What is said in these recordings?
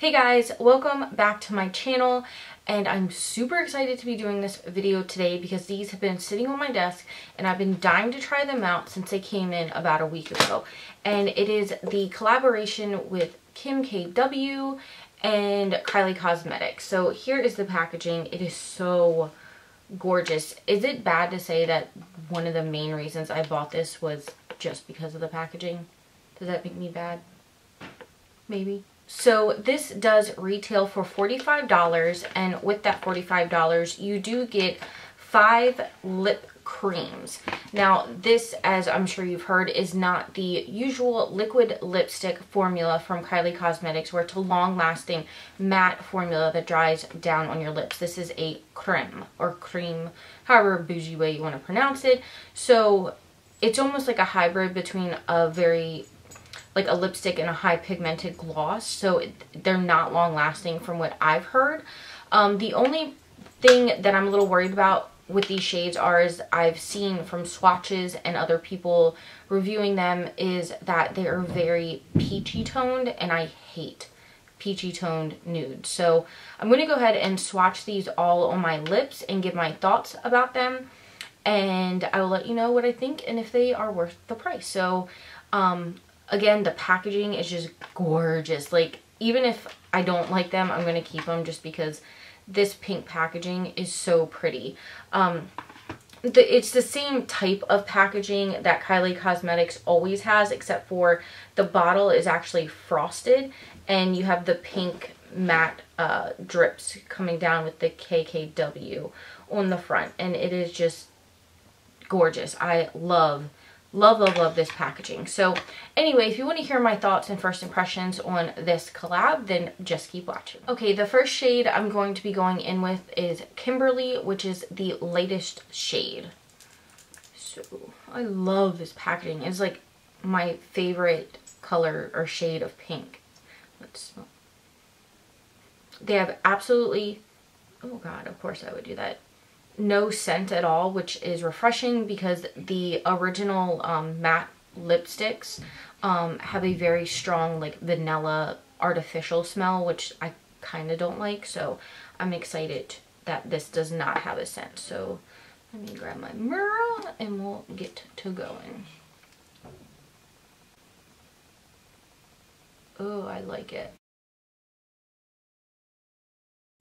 Hey guys, welcome back to my channel, and I'm super excited to be doing this video today because these have been sitting on my desk and I've been dying to try them out since they came in about a week ago. And it is the collaboration with Kim KW and Kylie Cosmetics. So here is the packaging. It is so gorgeous. Is it bad to say that one of the main reasons I bought this was just because of the packaging? Does that make me bad? Maybe. So this does retail for $45, and with that $45 you do get 5 lip creams. Now this, as I'm sure you've heard, is not the usual liquid lipstick formula from Kylie Cosmetics where it's a long-lasting matte formula that dries down on your lips. This is a creme or cream, however bougie way you want to pronounce it. So it's almost like a hybrid between a like a lipstick and a high pigmented gloss, so they're not long lasting from what I've heard. The only thing that I'm a little worried about with these shades is I've seen from Swatches and other people reviewing them is that they are very peachy toned, and I hate peachy toned nude. So I'm going to go ahead and swatch these all on my lips and give my thoughts about them, and I will let you know what I think and if they are worth the price. So again, the packaging is just gorgeous. Like, even if I don't like them, I'm going to keep them just because this pink packaging is so pretty. It's the same type of packaging that Kylie Cosmetics always has, except for the bottle is actually frosted and you have the pink matte drips coming down with the KKW on the front, and it is just gorgeous. I love this packaging. So anyway, if you want to hear my thoughts and first impressions on this collab, then just keep watching. Okay, the first shade I'm going to be going in with is Kimberly, which is the latest shade. So I love this packaging. It's like my favorite color or shade of pink. Let's smell. They have absolutely, oh god, of course I would do that, no scent at all, which is refreshing because the original matte lipsticks have a very strong like vanilla artificial smell, which I kind of don't like. So I'm excited that this does not have a scent. So let me grab my mirror and we'll get to going. Oh, I like it.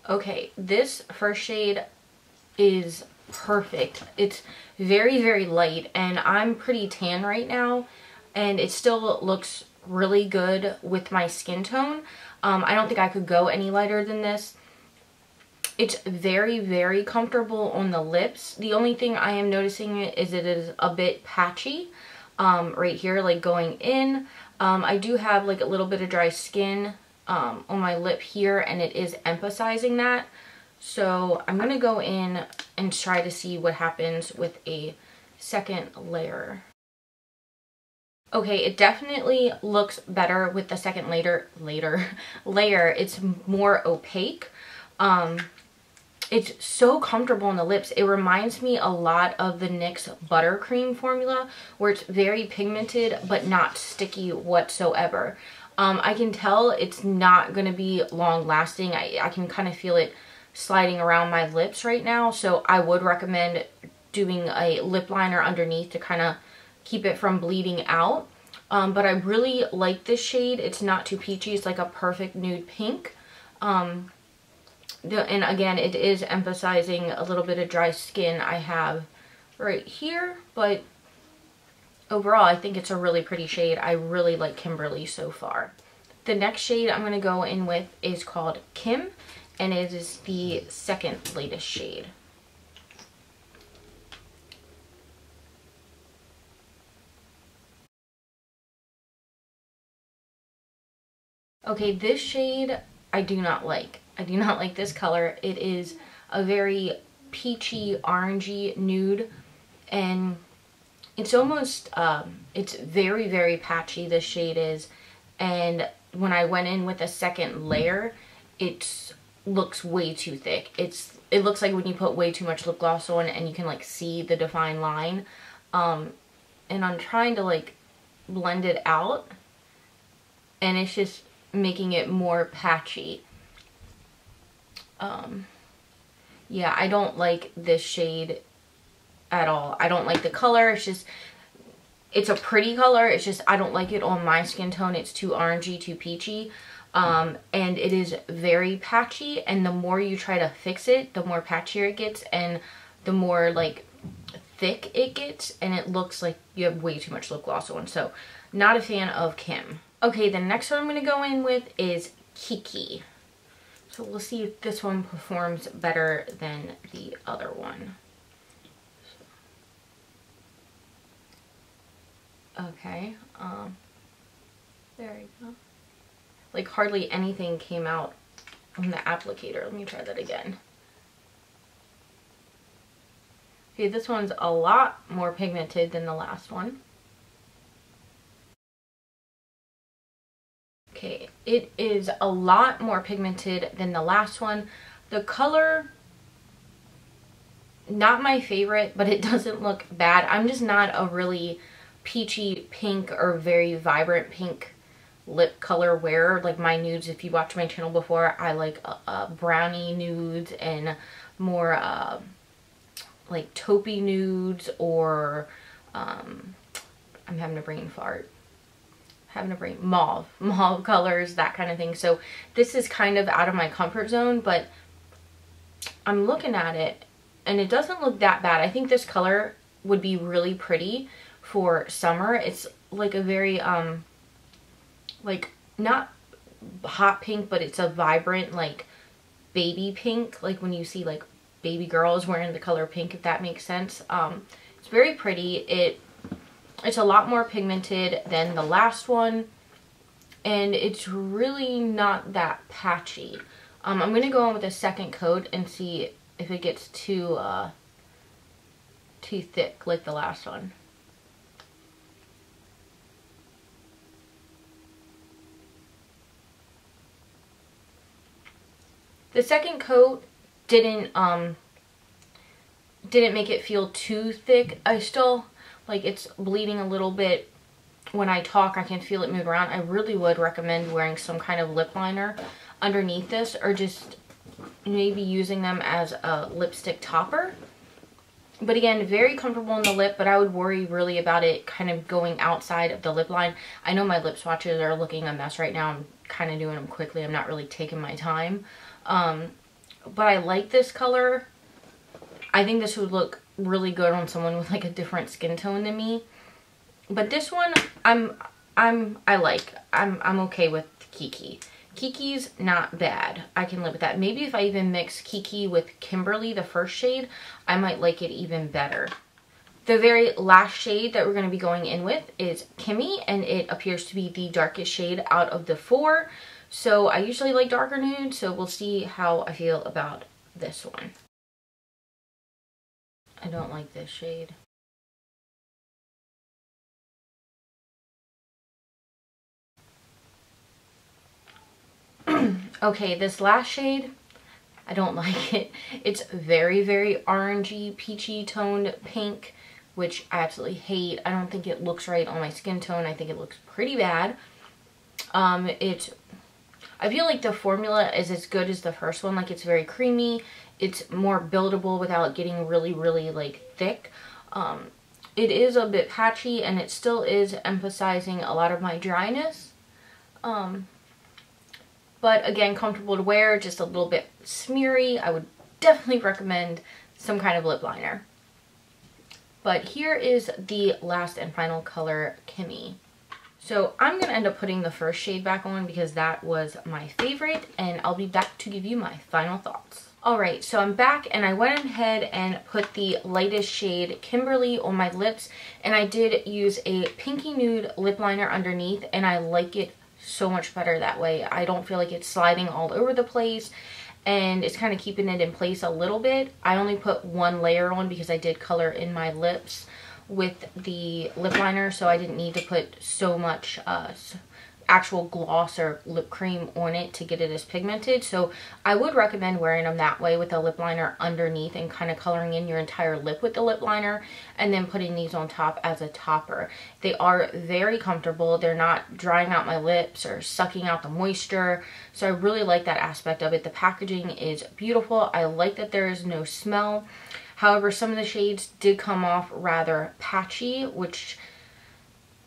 Okay, this first shade is perfect. It's very light, and I'm pretty tan right now, and it still looks really good with my skin tone. I don't think I could go any lighter than this. It's very comfortable on the lips. The only thing I am noticing is it is a bit patchy right here, like going in. I do have like a little bit of dry skin on my lip here, and it is emphasizing that. So I'm going to go in and try to see what happens with a second layer. Okay, it definitely looks better with the second layer. It's more opaque. It's so comfortable on the lips. It reminds me a lot of the NYX Buttercream formula, where it's very pigmented but not sticky whatsoever. I can tell it's not going to be long lasting. I can kind of feel it sliding around my lips right now, so I would recommend doing a lip liner underneath to kind of keep it from bleeding out. But I really like this shade. It's not too peachy. It's like a perfect nude pink. And again, it is emphasizing a little bit of dry skin I have right here, but overall I think it's a really pretty shade. I really like Kimberly so far. The next shade I'm going to go in with is called Kim, and it is the second latest shade. Okay, this shade I do not like. I do not like this color. It is a very peachy, orangey nude, and it's almost, it's very patchy, this shade is. And when I went in with a second layer, it looks way too thick. It looks like when you put way too much lip gloss on and you can like see the defined line. And I'm trying to like blend it out, and it's just making it more patchy. Yeah, I don't like this shade at all. I don't like the color. It's just, it's a pretty color. It's just, I don't like it on my skin tone. It's too orangey, too peachy. And it is very patchy, and the more you try to fix it, the more patchier it gets, and the more like thick it gets, and it looks like you have way too much lip gloss on. So not a fan of Kim. Okay, the next one I'm going to go in with is Kiki. So we'll see if this one performs better than the other one. Okay, there you go. Like hardly anything came out on the applicator. Let me try that again. Okay, this one's a lot more pigmented than the last one. Okay, it is a lot more pigmented than the last one. The color, not my favorite, but it doesn't look bad. I'm just not a really peachy pink or very vibrant pink lip color wearer. Like my nudes, if you watched my channel before, I like brownie nudes and more like taupey nudes, or I'm having a brain fart. Mauve colors, that kind of thing. So this is kind of out of my comfort zone, but I'm looking at it and it doesn't look that bad. I think this color would be really pretty for summer. It's like a very like not hot pink, but it's a vibrant like baby pink, like when you see like baby girls wearing the color pink, if that makes sense. It's very pretty. It's a lot more pigmented than the last one, and it's really not that patchy. I'm going to go in with a second coat and see if it gets too thick like the last one. The second coat didn't make it feel too thick. I still, like, it's bleeding a little bit when I talk. I can feel it move around. I really would recommend wearing some kind of lip liner underneath this, or just maybe using them as a lipstick topper. But again, very comfortable in the lip, but I would worry really about it kind of going outside of the lip line. I know my lip swatches are looking a mess right now. I'm kind of doing them quickly. I'm not really taking my time. But I like this color. I think this would look really good on someone with like a different skin tone than me. But this one, I'm okay with Kiki. Kiki's not bad. I can live with that. Maybe if I even mix Kiki with Kimberly, the first shade, I might like it even better. The very last shade that we're going to be going in with is Kimmy, and it appears to be the darkest shade out of the 4. So I usually like darker nudes, so we'll see how I feel about this one. I don't like this shade. Okay, this last shade, I don't like it. It's very, very orangey, peachy toned pink, which I absolutely hate. I don't think it looks right on my skin tone. I think it looks pretty bad. I feel like the formula is as good as the first one. Like, it's very creamy. It's more buildable without getting really, really like thick. It is a bit patchy, and it still is emphasizing a lot of my dryness. But again, comfortable to wear, just a little bit smeary. I would definitely recommend some kind of lip liner. But here is the last and final color, Kimmy. So I'm going to end up putting the first shade back on because that was my favorite, and I'll be back to give you my final thoughts. Alright, so I'm back, and I went ahead and put the lightest shade, Kimberly, on my lips, and I did use a pinky nude lip liner underneath, and I like it so much better that way. I don't feel like it's sliding all over the place, and it's kind of keeping it in place a little bit. I only put one layer on because I did color in my lips with the lip liner, so I didn't need to put so much actual gloss or lip cream on it to get it as pigmented. So I would recommend wearing them that way, with a lip liner underneath and kind of coloring in your entire lip with the lip liner, and then putting these on top as a topper. They are very comfortable. They're not drying out my lips or sucking out the moisture. So I really like that aspect of it. The packaging is beautiful. I like that there is no smell. However, some of the shades did come off rather patchy, which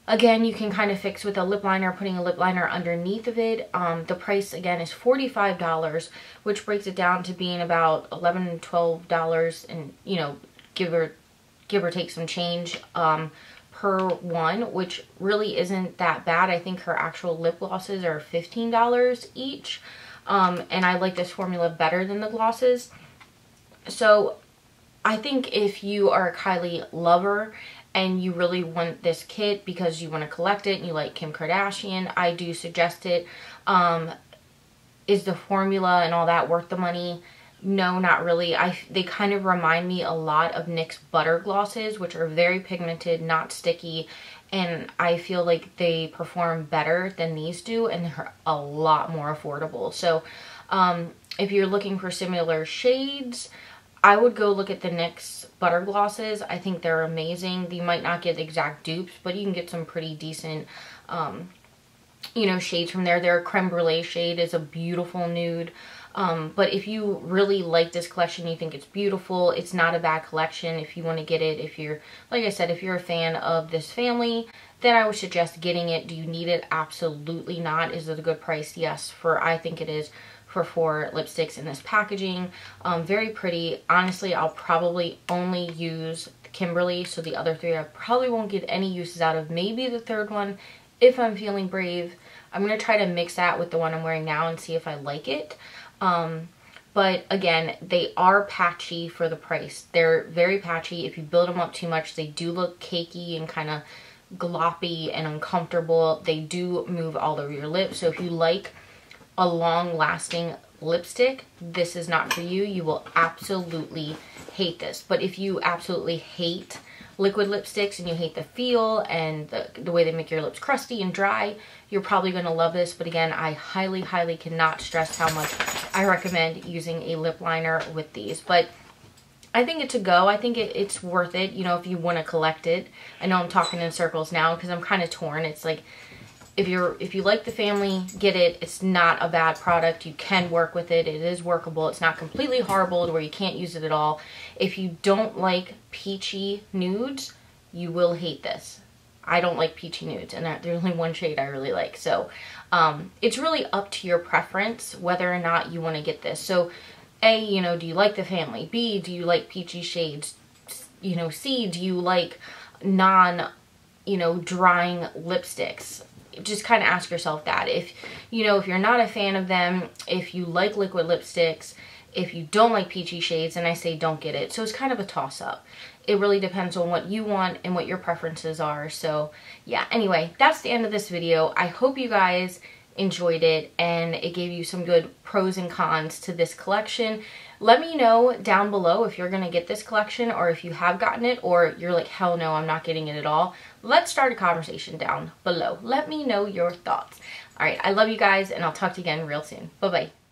again, you can kind of fix with a lip liner, putting a lip liner underneath of it. The price again is $45, which breaks it down to being about $11, $12, and you know, give or take some change per one, which really isn't that bad. I think her actual lip glosses are $15 each, and I like this formula better than the glosses. So I think if you are a Kylie lover and you really want this kit because you want to collect it and you like Kim Kardashian, I do suggest it. Is the formula and all that worth the money? No, not really. They kind of remind me a lot of NYX Butter Glosses, which are very pigmented, not sticky, and I feel like they perform better than these do, and they're a lot more affordable. So if you're looking for similar shades, I would go look at the NYX Butter Glosses. I think they're amazing. You might not get exact dupes, but you can get some pretty decent, you know, shades from there. Their Creme Brulee shade is a beautiful nude. But if you really like this collection, you think it's beautiful, it's not a bad collection. If you want to get it, if you're, like I said, if you're a fan of this family, then I would suggest getting it. Do you need it? Absolutely not. Is it a good price? Yes, I think it is. For 4 lipsticks in this packaging. Very pretty. Honestly, I'll probably only use Kimberly, so the other 3 I probably won't get any uses out of. Maybe the 3rd one if I'm feeling brave. I'm going to try to mix that with the one I'm wearing now and see if I like it. But again, they are patchy for the price. They're very patchy. If you build them up too much, they do look cakey and kind of gloppy and uncomfortable. They do move all over your lips. So if you like a long-lasting lipstick, this is not for you. You will absolutely hate this. But if you absolutely hate liquid lipsticks and you hate the feel and the way they make your lips crusty and dry, you're probably going to love this. But again, I highly, highly cannot stress how much I recommend using a lip liner with these. But I think it's a go. I think it's worth it, you know, if you want to collect it. I know I'm talking in circles now because I'm kind of torn. It's like, if you like the family, get it. It's not a bad product. You can work with it. It is workable. It's not completely horrible to where you can't use it at all. If you don't like peachy nudes, you will hate this. I don't like peachy nudes, and there's only one shade I really like. So it's really up to your preference whether or not you want to get this. So A, you know, do you like the family? B, do you like peachy shades? You know, C, do you like non, you know, drying lipsticks? Just kind of ask yourself that. If, you know, if you're not a fan of them, if you like liquid lipsticks, if you don't like peachy shades, then I say don't get it. So it's kind of a toss-up. It really depends on what you want and what your preferences are. So yeah, anyway, that's the end of this video. I hope you guys enjoyed it and it gave you some good pros and cons to this collection. Let me know down below if you're gonna get this collection, or if you have gotten it, or you're like, hell no, I'm not getting it at all. Let's start a conversation down below. Let me know your thoughts. All right, I love you guys, and I'll talk to you again real soon. Bye-bye.